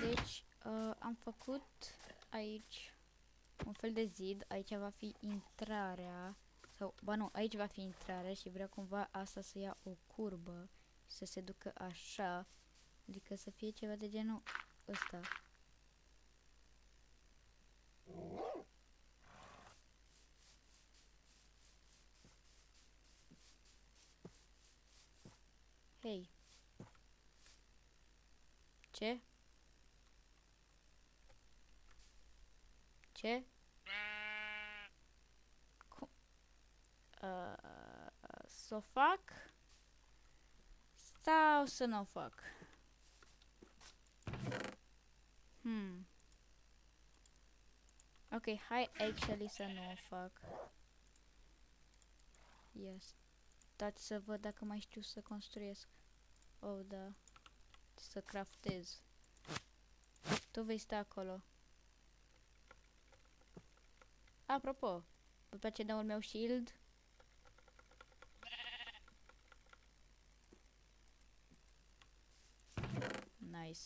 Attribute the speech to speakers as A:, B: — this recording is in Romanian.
A: Deci am făcut aici un fel de zid. Aici va fi intrarea. Sau, ba nu, aici va fi intrarea și vreau cumva asta să ia o curbă și să se ducă așa. Adică să fie ceva de genul ăsta. Hei. Ce? Ce? Cum? Să o fac? Sau să nu o fac? Ok, hai actually să nu o fac. Yes. Dați să văd dacă mai știu să construiesc. Oh, da. Să craftez. Tu vei sta acolo. Apropo, vă place noul meu shield? Nice.